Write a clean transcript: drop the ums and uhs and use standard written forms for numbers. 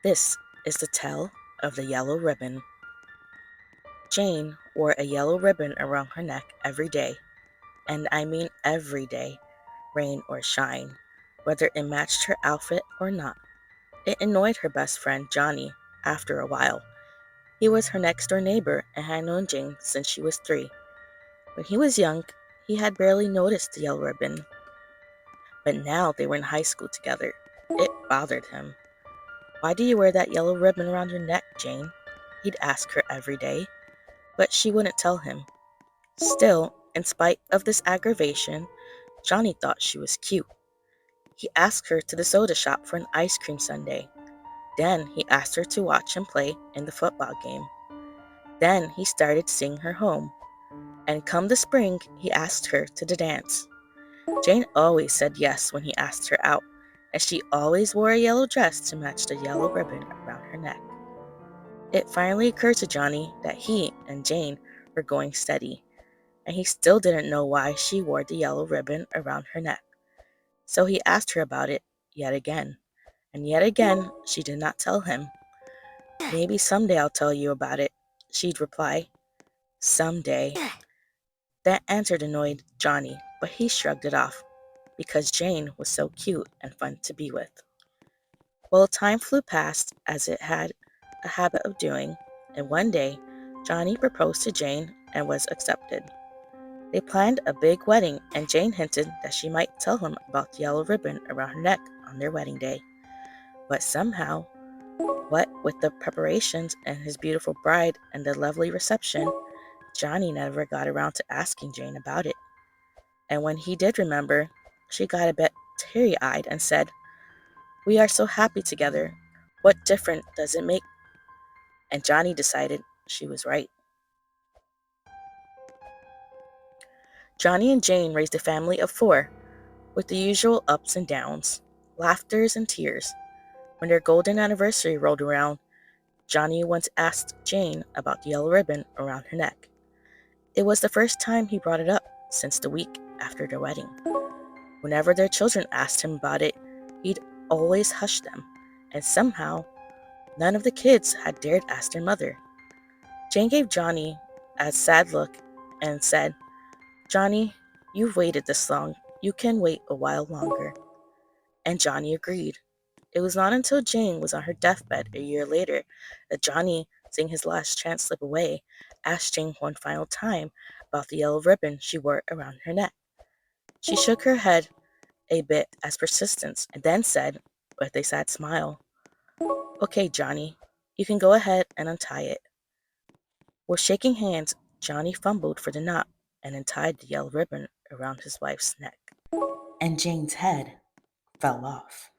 This is the tale of the yellow ribbon. Jane wore a yellow ribbon around her neck every day, and I mean every day, rain or shine, whether it matched her outfit or not. It annoyed her best friend Johnny after a while. He was her next door neighbor and had known Jane since she was 3. When he was young, he had barely noticed the yellow ribbon, but now they were in high school together. It bothered him. "Why do you wear that yellow ribbon around your neck, Jane?" He'd ask her every day, but she wouldn't tell him. Still, in spite of this aggravation, Johnny thought she was cute. He asked her to the soda shop for an ice cream sundae. Then he asked her to watch him play in the football game. Then he started seeing her home. And come the spring, he asked her to the dance. Jane always said yes when he asked her out, and she always wore a yellow dress to match the yellow ribbon around her neck. It finally occurred to Johnny that he and Jane were going steady, and he still didn't know why she wore the yellow ribbon around her neck. So he asked her about it yet again, and yet again she did not tell him. "Maybe someday I'll tell you about it," she'd reply. Someday. That answer annoyed Johnny, but he shrugged it off, because Jane was so cute and fun to be with. Well, time flew past as it had a habit of doing, and one day, Johnny proposed to Jane and was accepted. They planned a big wedding, and Jane hinted that she might tell him about the yellow ribbon around her neck on their wedding day. But somehow, what with the preparations and his beautiful bride and the lovely reception, Johnny never got around to asking Jane about it. And when he did remember, she got a bit teary-eyed and said, "We are so happy together. What difference does it make?" And Johnny decided she was right. Johnny and Jane raised a family of 4, with the usual ups and downs, laughters and tears. When their golden anniversary rolled around, Johnny once asked Jane about the yellow ribbon around her neck. It was the first time he brought it up since the week after their wedding. Whenever their children asked him about it, he'd always hush them, and somehow, none of the kids had dared ask their mother. Jane gave Johnny a sad look and said, "Johnny, you've waited this long. You can wait a while longer." And Johnny agreed. It was not until Jane was on her deathbed a year later that Johnny, seeing his last chance slip away, asked Jane one final time about the yellow ribbon she wore around her neck. She shook her head a bit as persistence and then said, with a sad smile, "Okay, Johnny, you can go ahead and untie it." With shaking hands, Johnny fumbled for the knot and untied the yellow ribbon around his wife's neck. And Jane's head fell off.